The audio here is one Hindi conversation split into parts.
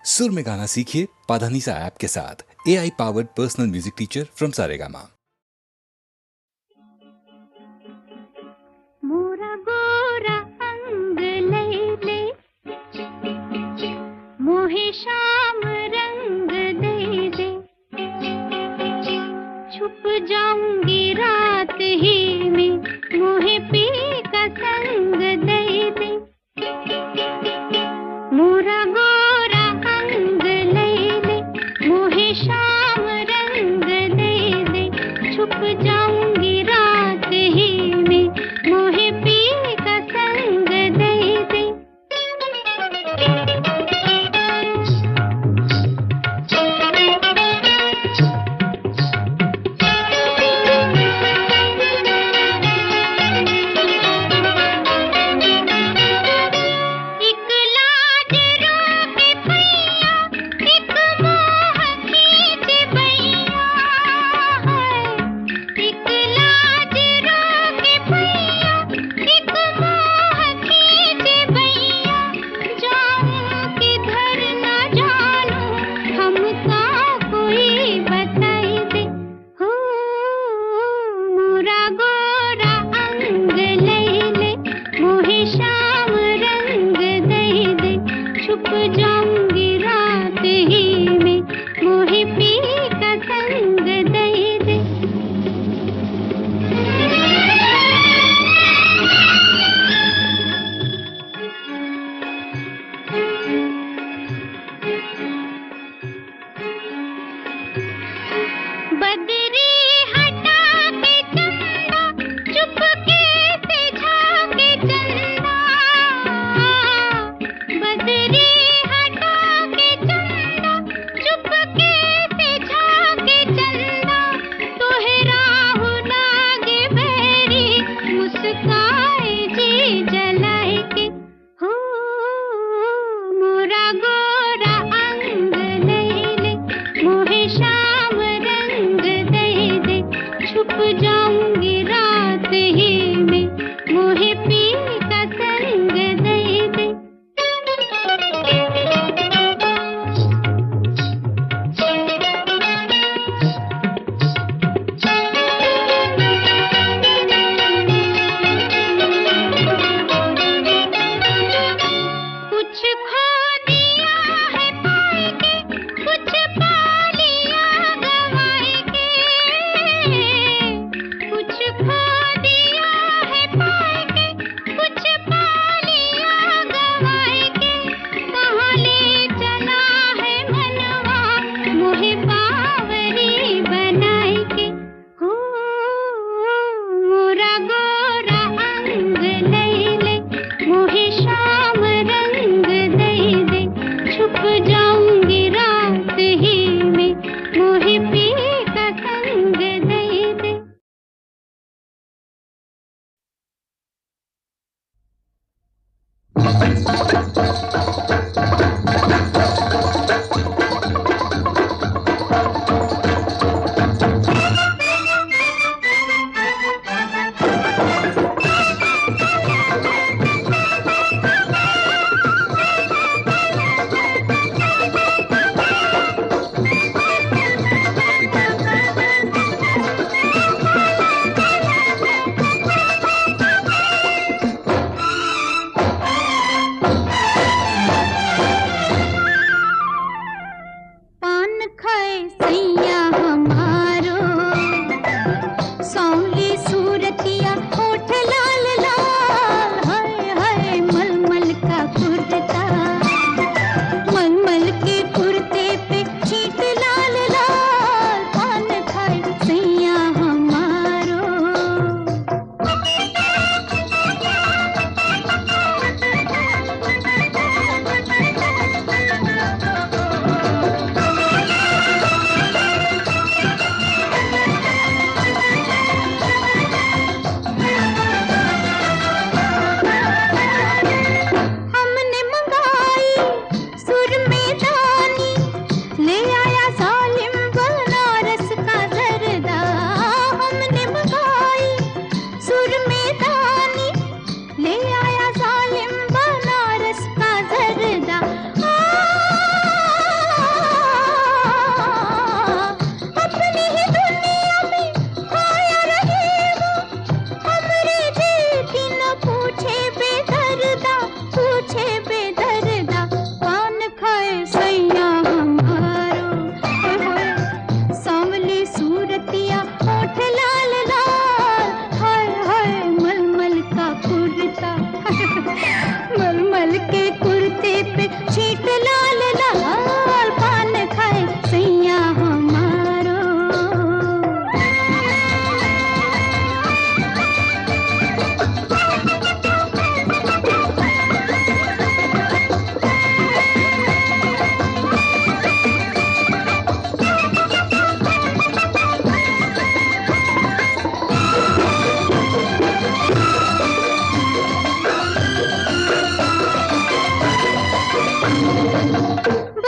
सुर में गाना सीखिए पाधानीसा ऐप के साथ। AI powered personal music teacher from Saregama. मोरा गोरा अंग लैले मोहे शाम रंग दे दे, छुप जाऊंगी रात ही में मोहे पी का संग दे दे। मोरा गोरा अंग लैले मोहे शाम रंग दे दे, छुप जाऊंगी रात ही में मोहे पी का संग दे दे।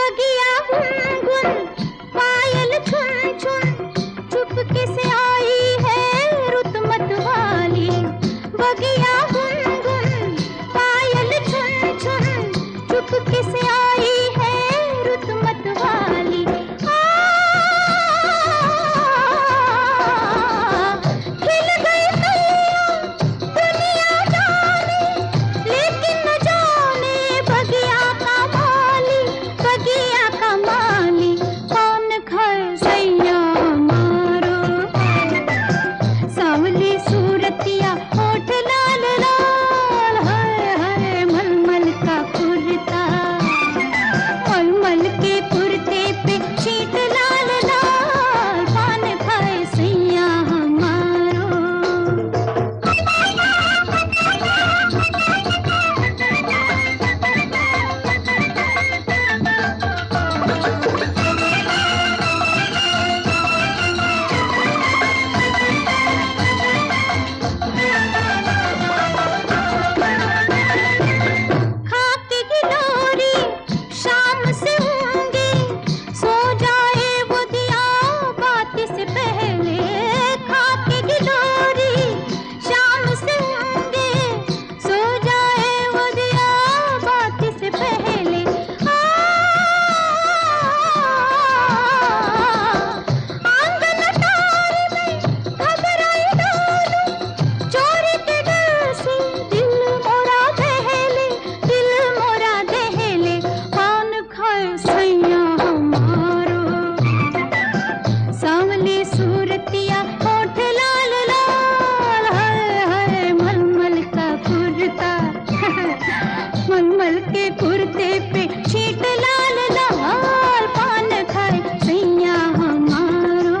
बगिया गुनगुन पायल छुन छुन चुपके से आई है रुत मतवाली। बगिया गुनगुन पायल छुन छुन चुपके से आई है रुत मतवाली। खिल गई कलियां दुनिया जाने, लेकिन न जाने बगिया का माली, बगिया का माली कौन घर सैया मारो। सांवली सूरतिया होठ लाल लाल, हाय हाय मलमल का कुर्ता, मलमल के कुर्ते पे शीट लाल लाल, पान खाए सैया हमारो। खाके गिलोरी शाम से होंगे, सो जाए वो दिया बात से पहले। खाके गिलोरी शाम से होंगे, सो जाए वो दिया बात से पहले। आंगन अटारी में घबराई डालूं, चोरी के डर से दिल मोरा दहले, दिल मोरा दहले कौन घर सैया हमारो। सांवली सूरतिया होठ लाल लाल, हाय हाय मलमल का कुर्ता, मलमल के कुर्ते पे शीट लाल लाल, पान खाए सैया हमारो।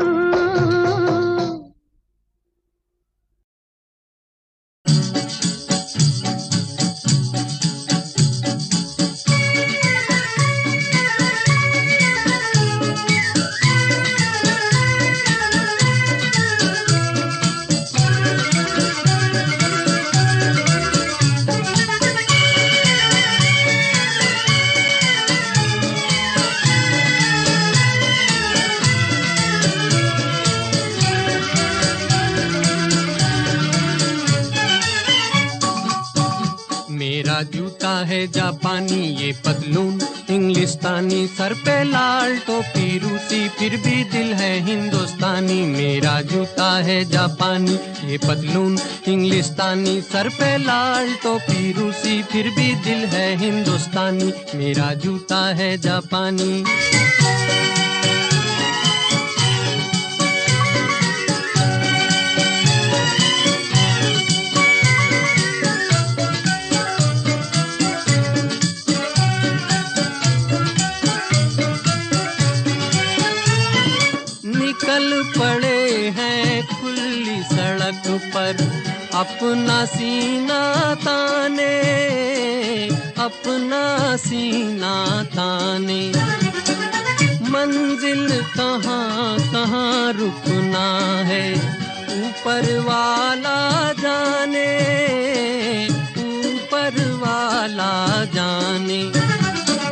मेरा जूता है जापानी, ये पतलून इंग्लिस्तानी, सर पे लाल टोपी रूसी, फिर भी दिल है हिंदुस्तानी। मेरा जूता है जापानी, ये पतलून इंग्लिस्तानी, सर पे लाल टोपी रूसी, फिर भी दिल है हिंदुस्तानी। मेरा जूता है जापानी। निकल पड़े हैं खुली सड़क पर, अपना सीना ताने, अपना सीना ताने। मंजिल कहाँ कहाँ रुकना है, ऊपर वाला जाने, ऊपर वाला जाने।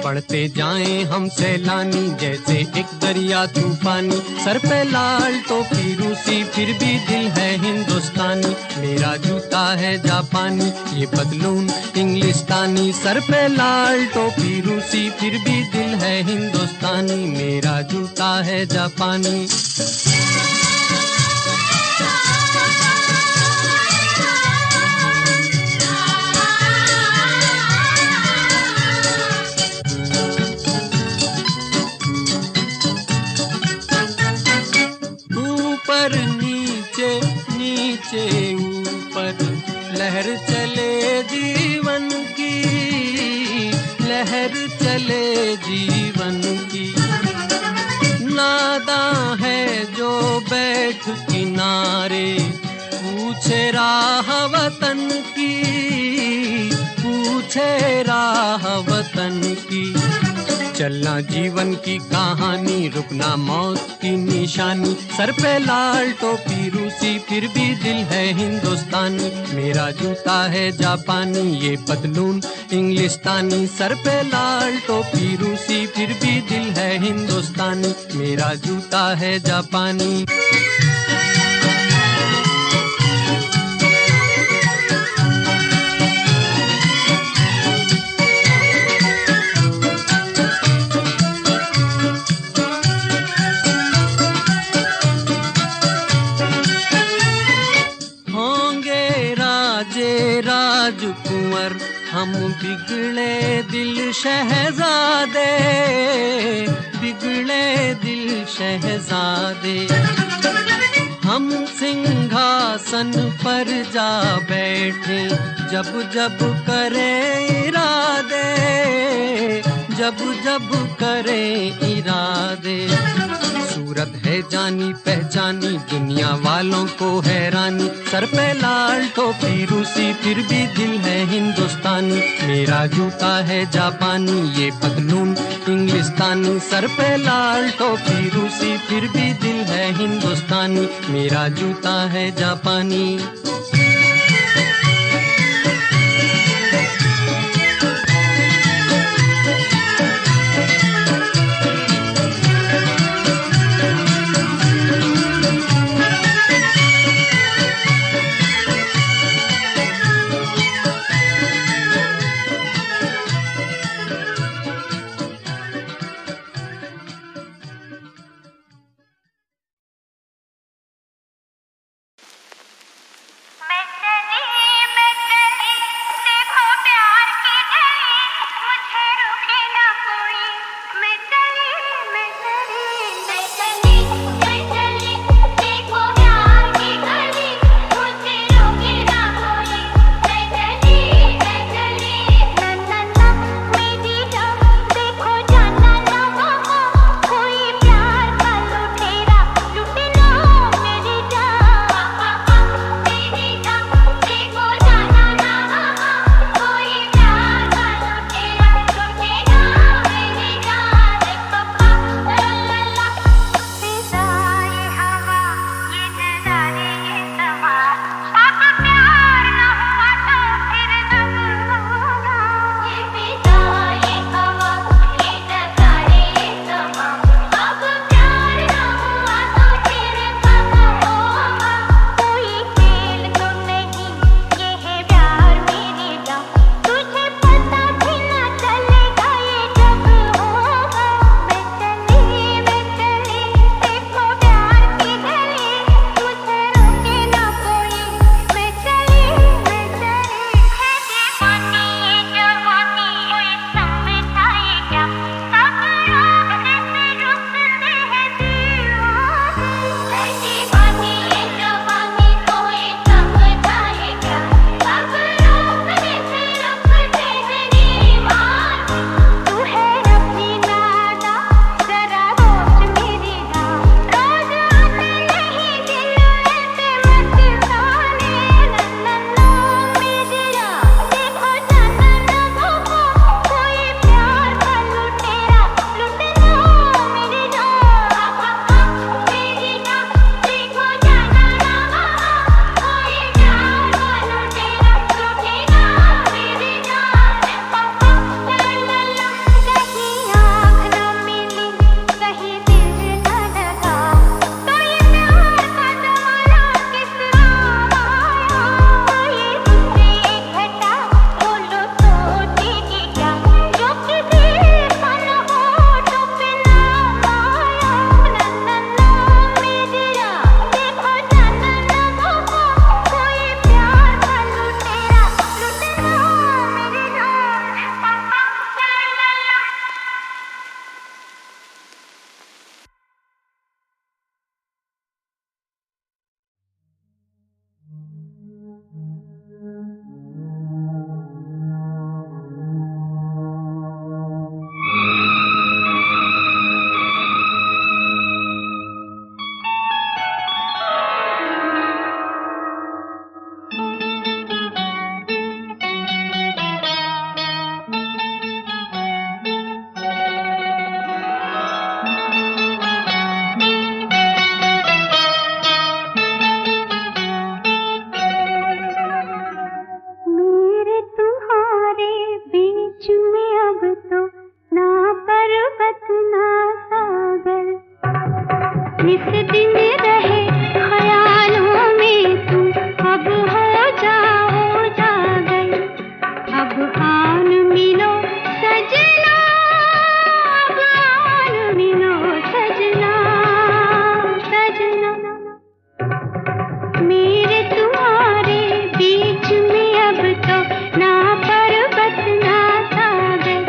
बढ़ते जाएं हम सैलानी, जैसे एक दरिया तूफानी, सर पे लाल टोपी रूसी, फिर भी दिल है हिंदुस्तानी। मेरा जूता है जापानी, ये पतलून इंग्लिस्तानी, सर पे लाल टोपी रूसी, फिर भी दिल है हिंदुस्तानी। मेरा जूता है जापानी। ऊपर नीचे नीचे ऊपर, लहर चले जीवन की, लहर चले जीवन की। नादा है जो बैठ किनारे, पूछे राह वतन की, पूछे राह वतन की। चलना जीवन की कहानी, रुकना मौत की निशानी। सर पे लाल टोपी रूसी, फिर भी दिल है हिंदुस्तानी। मेरा जूता है जापानी, ये पतलून इंग्लिस्तानी। सर पे लाल टोपी रूसी, फिर भी दिल हिंदुस्तानी, मेरा जूता है जापानी। राजकुंवर हम बिगड़े दिल शहजादे, बिगड़े दिल शहजादे। हम सिंहासन पर जा बैठे जब जब करे इरादे, जब जब करे इरादे। सूरत है जानी पहचानी, दुनिया वालों को हैरानी। सर पे लाल टोपी रूसी, फिर भी दिल है हिंदुस्तानी। मेरा जूता है जापानी, ये पतलून इंग्लिस्तानी। सर पे लाल टोपी रूसी, फिर भी दिल है हिंदुस्तानी। मेरा जूता है जापानी। निस दिन रहे ख्यालों में तुम, अब हो जाओ जागर, अब आन मिलो सजना, अब आन मिलो सजना, सजना। मेरे तुम्हारे बीच में अब तो ना पर्वत ना सागर,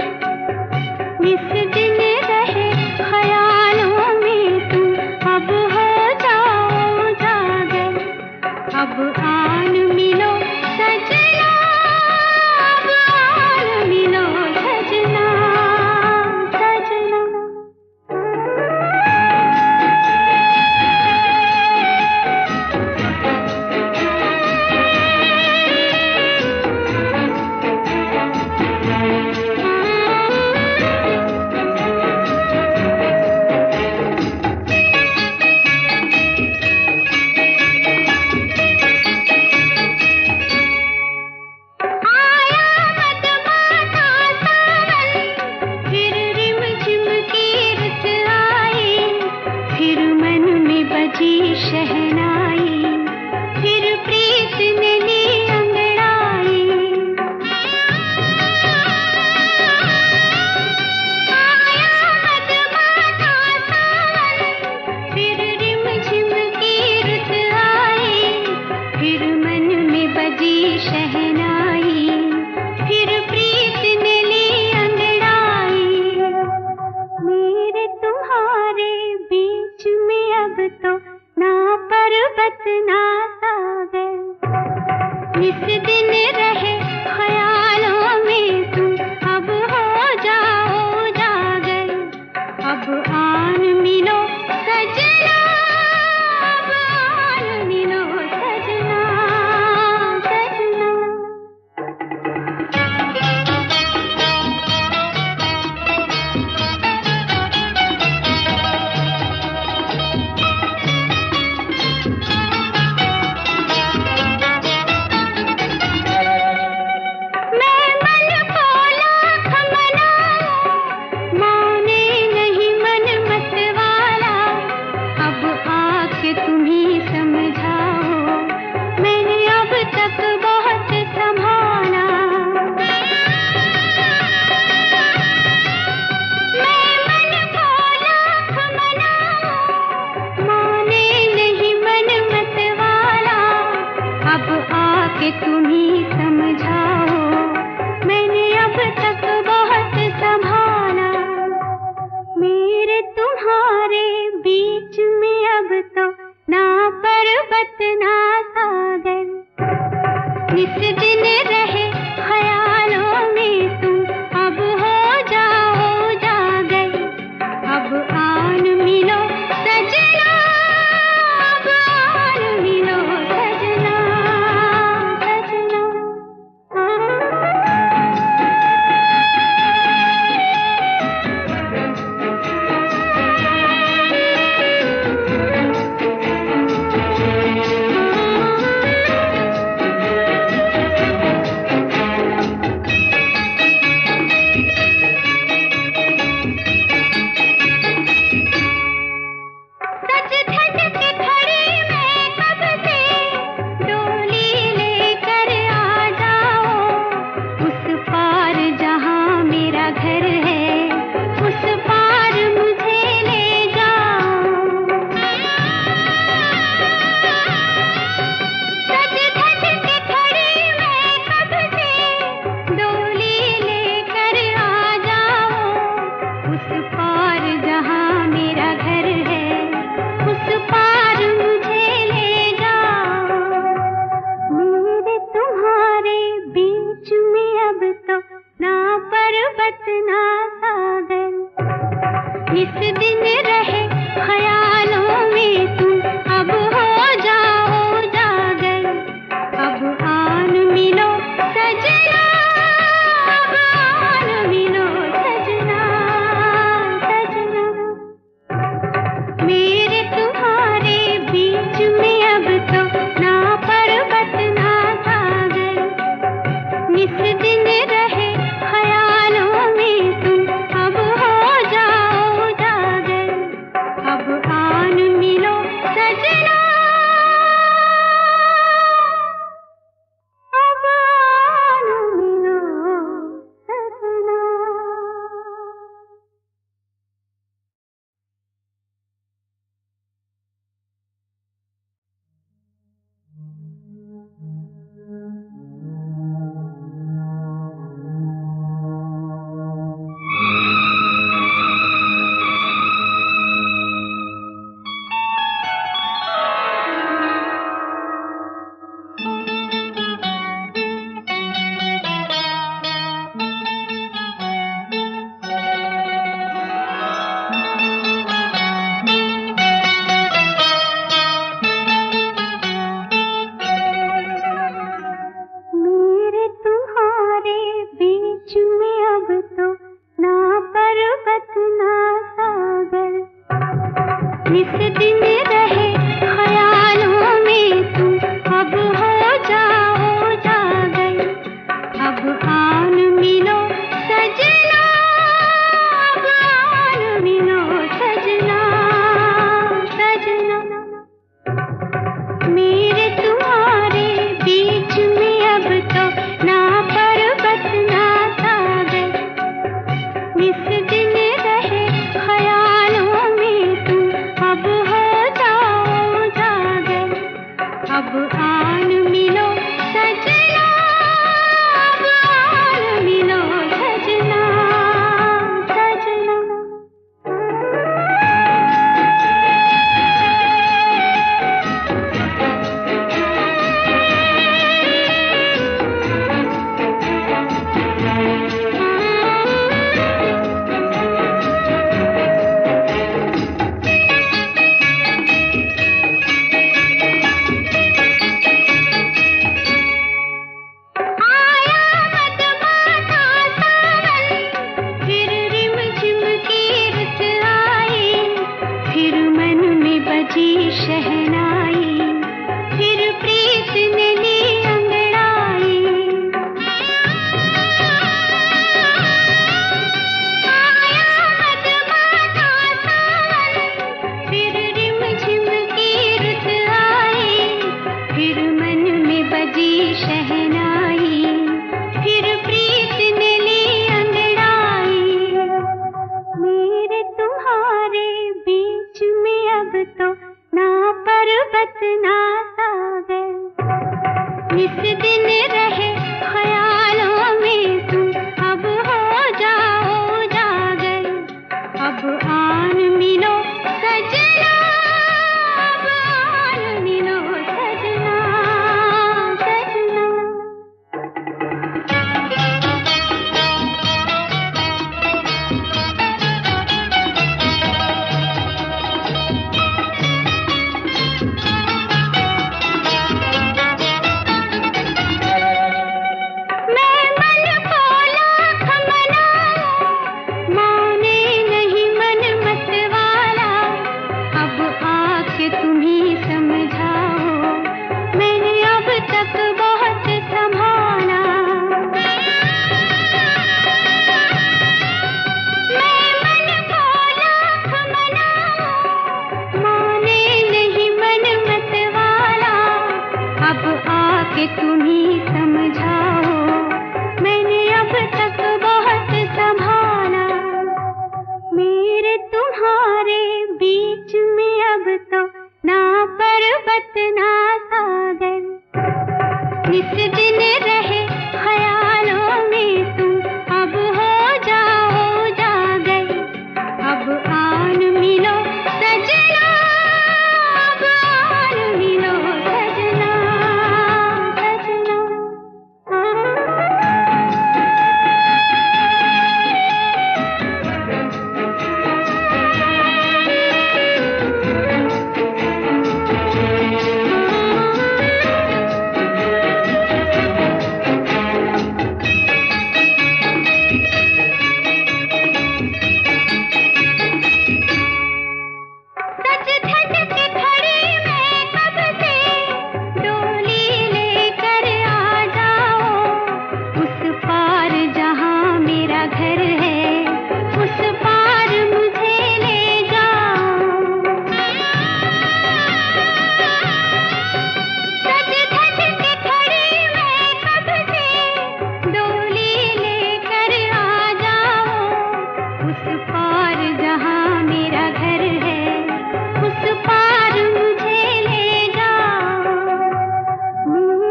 निस दिन रहे ख्यालों में तुम, अब हो जाओ जागर, अब आन मिलो सजना, अब आन मिलो सजना, सजना। शहनाई, फिर प्रीत ने ली अंगड़ाई, आया मधुमाता सावन, फिर रिमझिम की रुत आई, फिर मन में बजी शहनाई, फिर प्रीत ने ली अंगड़ाई। मेरे तुम्हारे बीच में अब तो ना पर्वत ना सागर, निस दिन रहे ख्यालों में तुम, अब हो जाओ जागर, अब आन मिलो सजना, अब आन मिलो सजना, सजना। कि तुम ही समझाओ, मैंने अब तक बहुत संभाला, मेरे तुम्हारे बीच में अब तो ना पर्वत ना सागर, निस दिन रहे ख्यालों में तुम, अब हो जाओ जागर, अब आन मिलो सजना, अब आन मिलो सजना, सजना। इस दिन रहे ख्यालों में तुम, अब हो जाओ जागर, अब आन मिलो सजना, अब आन मिलो सजना, सजना। मेरे तुम्हारे बीच में अब तो ना पर्वत ना सागर, इस दिन रहे ख्यालों में तुम, अब हो जाओ जागर,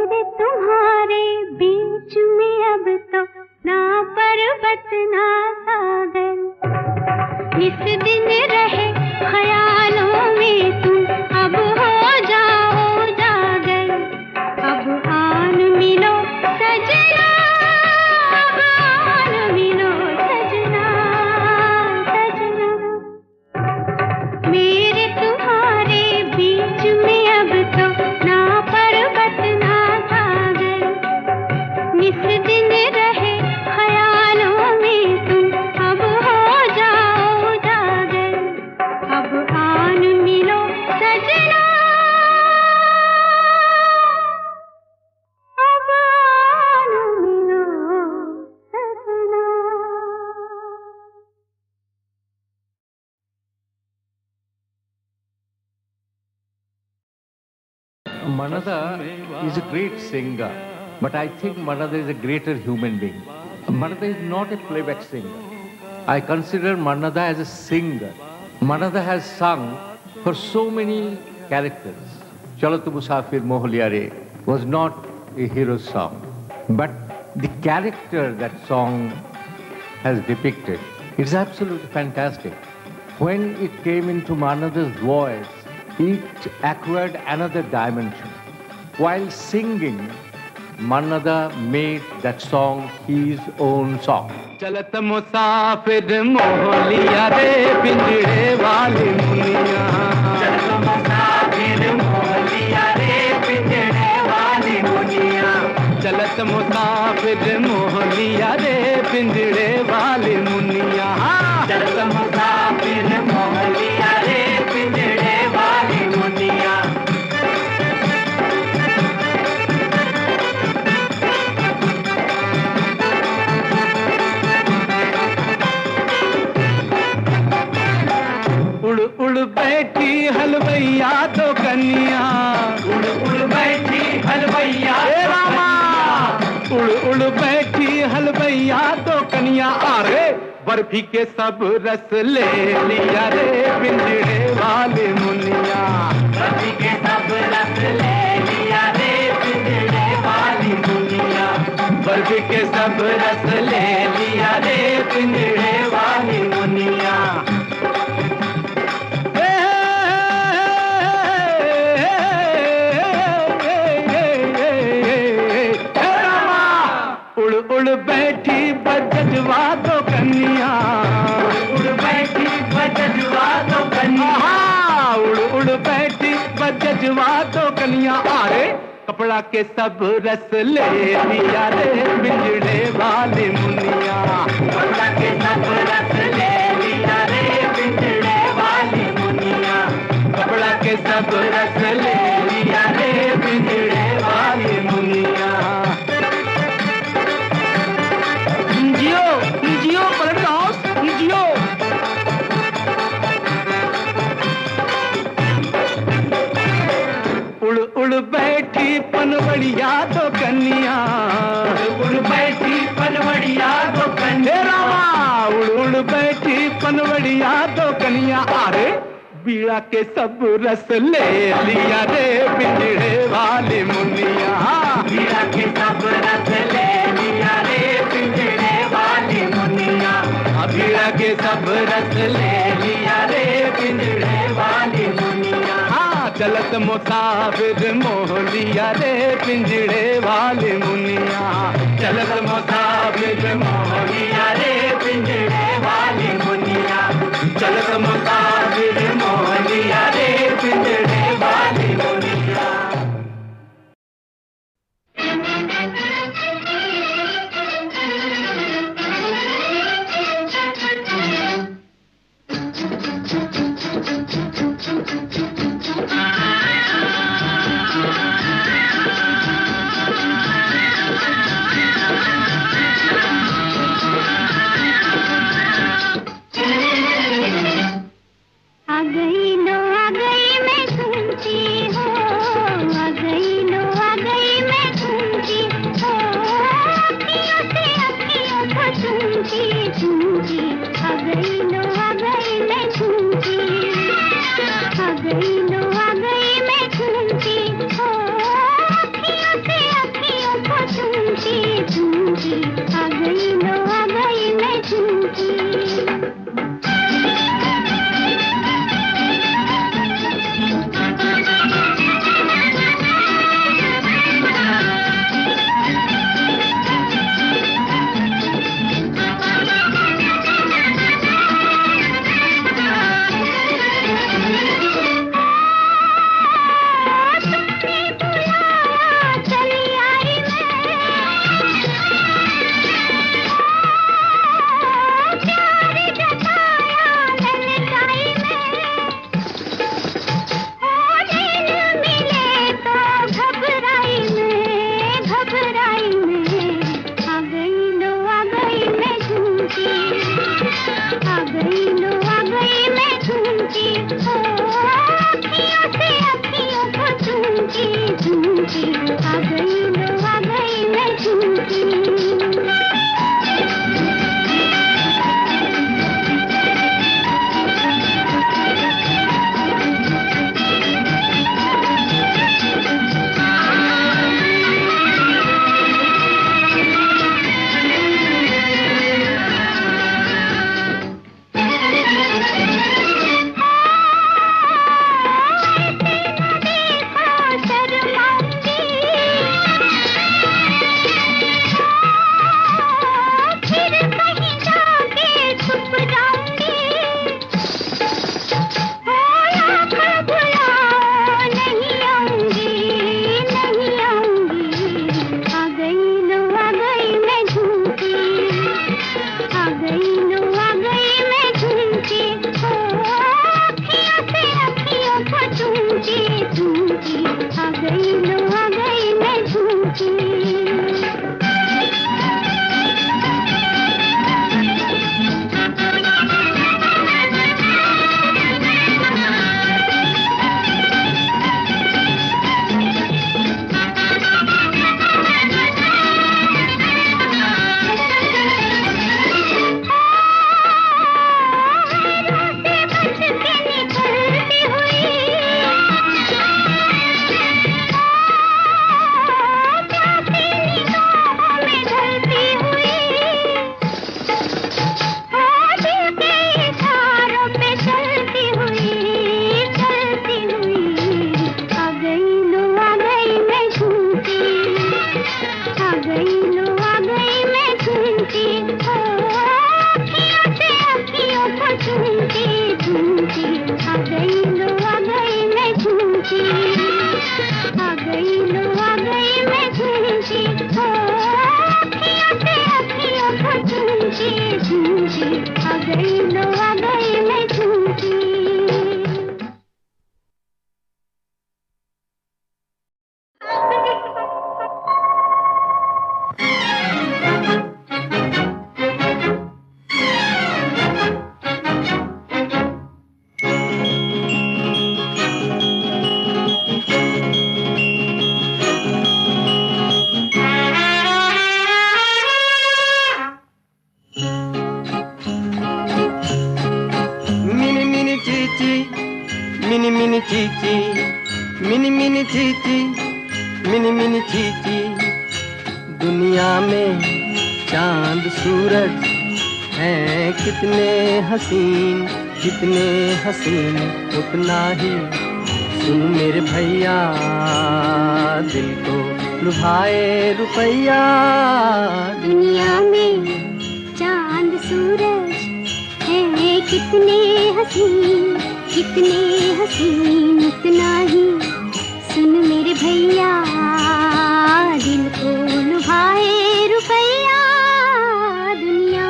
मेरे दिन रहे ख्यालों में तुम, अब हो जाओ जागर, अब आन मिलो सजना, अब आन मिलो सजना, सजना। मेरे तुम्हारे बीच में अब तो ना पर्वत ना सागर, निस दिन रहे ख्यालों में तुम, अब हो जाओ जागर, अब आन मिलो सजना, अब आन मिलो सजना। Manada is a great singer, but I think Manada is a greater human being. Manada is not a playback singer. I consider Manada as a singer. Manada has sung for so many characters. Chalo Tu Musafir Moholiyare was not a hero song, but the character that song has depicted is absolutely fantastic. When it came into Manada's voice, it acquired another dimension. While singing, Manada made that song his own song. चलत मुसाफिर मोहलिया रे पिंजड़े वाली मुनिया, चलत मुसाफिर मोहलिया रे पिंजड़े वाली मुनिया, चलत मुसाफिर मोहलिया रे पिंजड़े वाली मुनिया, चलत मुसाफिर मोहलिया रे पिंजड़े वाली मुनिया। उड़ उड़ बैठी हलवैया तो कन्या, उड़ उड़ बैठी हलवैया रामा, उड़ उड़ बैठी हलवैया तो कन्या, अरे बर्फी के सब रस ले लिया रे पिंजड़े वाले मुनिया, बर्फी के सब रस ले लिया रे पिंजड़े वाली मुनिया, बर्फी के सब रस ले लिया रे पिंजड़े वाली मुनिया। उड़ उड़ बैठी बजवा तो कन्या, उड़ बैठी बजवा तो कन्या, उड़ उड़ बैठी बजवा तो कन्या, अरे कपड़ा के सब रस ले लिया रे पिंजड़े वाली मुनिया, कपड़ा के सब रस ले लिया रे पिंजड़े वाली मुनिया, कपड़ा के सब रस ले लिया रे पिंजड़े वाली मुनिया। जियो जियो पलट हाउस जियो। उड़ उड़ बैठी पनवड़िया तो कन्या, उड़ बैठी पनवड़िया तो कन्या रामा, उड़ उड़ बैठी पनवड़िया तो कन्या, अरे बीड़ा के सब रस ले लिया रे पिंजड़े वाली मुनिया, बीड़ा के सब रस ले लिया रे पिंजड़े वाली मुनिया, बीड़ा के सब रस ले लिया रे पिंजड़े वाली मुनिया। हाँ चलत मुसाफिर मोहलिया रे पिंजड़े वाली मुनिया, चलत मुसाफिर मोहलिया रे पिंजड़े वाली मुनिया, चलत मुसाफिर मोहलिया रे पिंजड़े वाली Muniya. Chichi, mini mini Chichi, mini mini Chichi, mini mini Chichi. दुनिया में चांद सूरज हैं कितने हसीन, कितने हसीन, उतना ही सुन मेरे भैया, दिल को लुभाए रुपैया। दुनिया में चांद सूरज हैं कितने हसीन, कितने हसीन, उतना ही सुन मेरे भैया, दिल को लुभाए रुपैया। दुनिया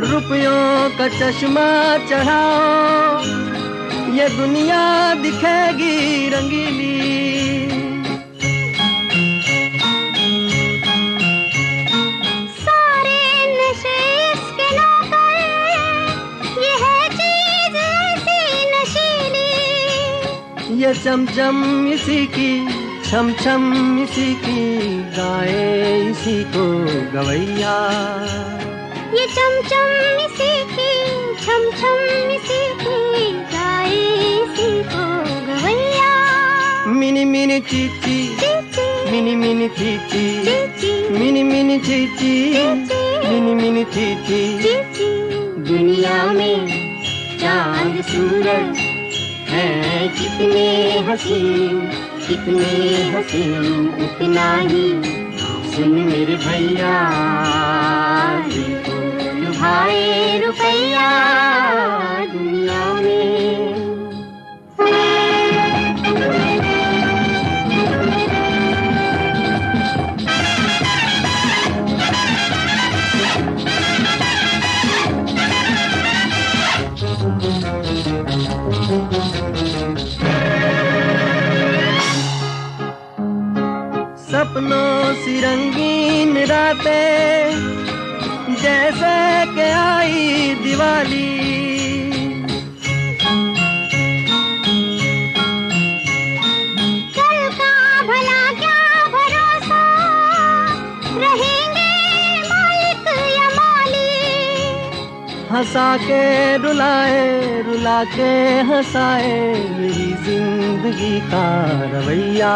रुपयों का चश्मा चढ़ाओ, ये दुनिया दिखेगी रंगीली। सारे नशे इसके नौकर, ये है चीज ऐसी नशीली। ये चमचम इसी की, छम छम इसी की, गाए इसी को गवैया। ये चमचम इसी की, छम छम इसी की, गाए इसी को गवैया। Mini mini Chichi, Chichi, mini mini Chichi, Chichi, mini mini Chichi, mini mini Chichi. Chichi. दुनिया में चांद सूरज हैं कितने हसीन, कितने हसीन, उतना ही सुन मेरे भैया, दिल को लुभाए रुपैया। दुनिया में सपनों सी रंगीन रातें, जैसे के आई दिवाली। कल का भला क्या भरोसा, रहेंगे मालिक या माली। हंसा के रुलाए, रुला के हंसाए, मेरी जिंदगी का रवैया।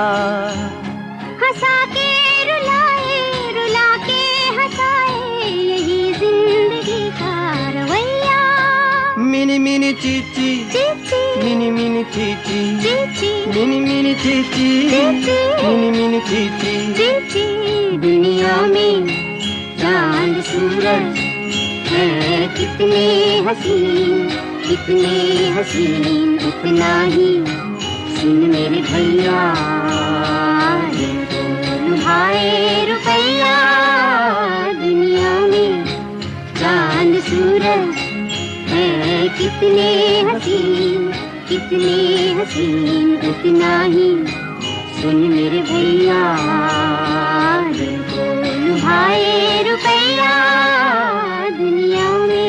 हंसा के रुलाए, रुला के हंसाए, यही जिंदगी का रवैया। Mini mini Chichi, Chichi, mini mini Chichi, Chichi, mini mini Chichi, mini mini Chichi. Chichi. दुनिया में चांद सूरज हैं कितने हसीन, कितने हसीन, उतना ही सुन मेरे भैया, दिल को लुभाए रुपैया। दुनिया में चांद सूरज हैं कितने हसीन, कितने हसीन, उतना ही सुन मेरे भैया, दिल को लुभाए रुपैया। दुनिया में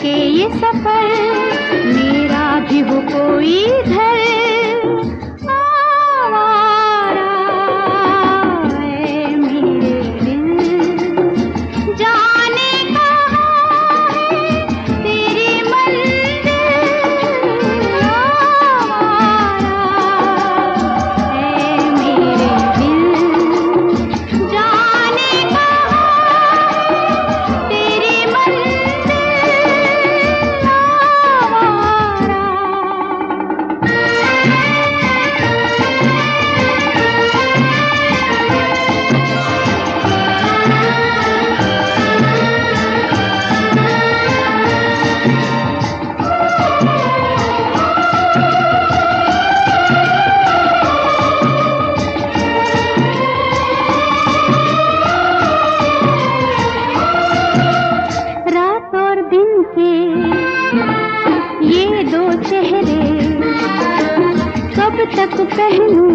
के ये सफर मेरा भी हो कोई घर आवारा है मेरे दिल जाने कहाँ है तेरी मंजिल आवारा है मेरे दिल जाने कहाँ है तेरी मंजिल आवारा। रात और दिन के ये दो चेहरे कब तक पहनूं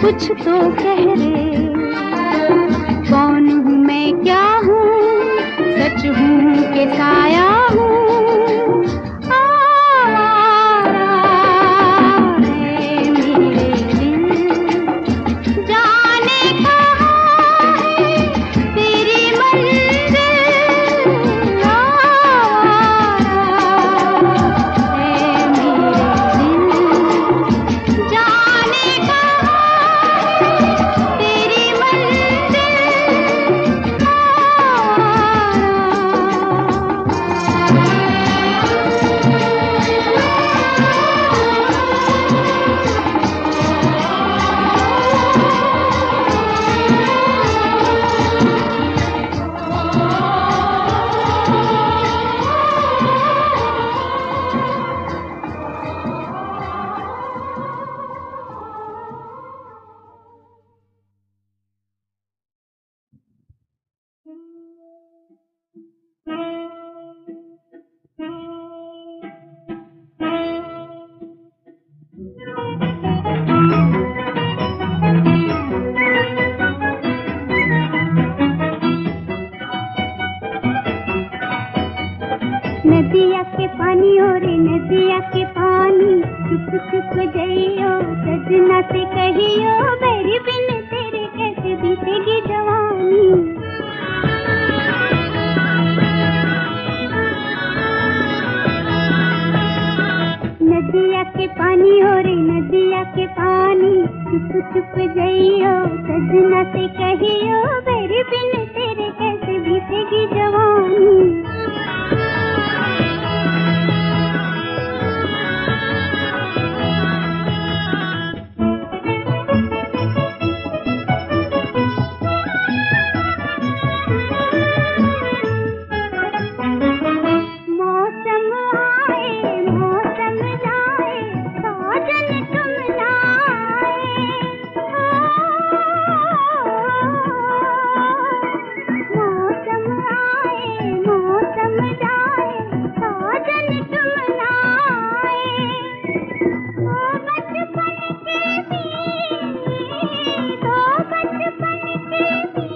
कुछ तो कह रे कौन हूँ मैं क्या हूँ सच हूँ के साया हूँ आवारा है मेरे दिल जाने कहाँ है तेरी मंजिल आवारा है मेरे दिल जाने कहाँ है तेरी मंजिल नदिया के पानी और नदिया के पानी चुप चुप जइयो सजना से कहियो मेरी बिन तेरे कैसे बीतेगी जवानी नदिया के पानी और नदिया के पानी चुप चुप जइयो सजना से कहियो मेरी बिन तेरे कैसे बीतेगी जवानी मौसम आए मौसम जाए साजन तुम ना आए मौसम आए मौसम जाए साजन तुम ना आए बचपन के भी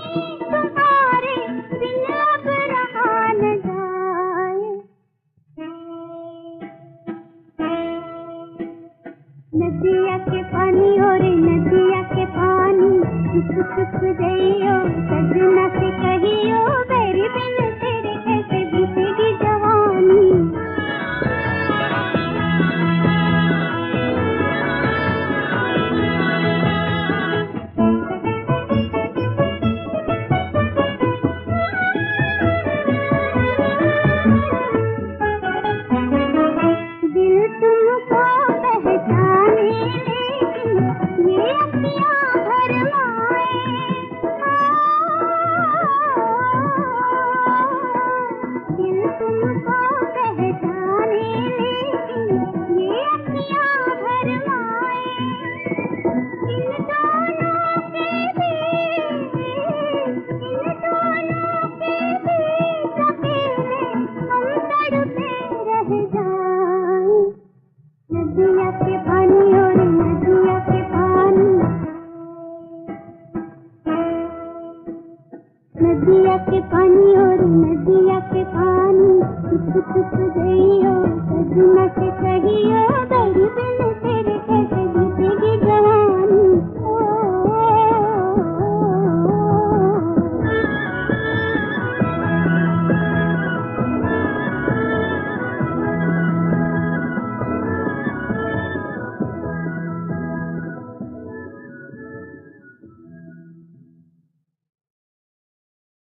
तुम्हारे बिन अब रहा न जाए नदिया के पानी और नदिया के पानी चुप चुप जइयो सजना से कहियो मेरी बिन तेरे कैसे बीतेगी जवानी दिल तुमको पहचाने लेकिन ये अखियाँ भरमाए दिल तुमको पहचाने लेकिन ये अखियाँ भरमाए इन दोनों के बीच अकेले हम तड़पे रह जाएं नदिया के पानी और नदिया के पानी नदिया के पानी और नदिया के पानी चुप चुप गई हो सजना से कहियो दर्द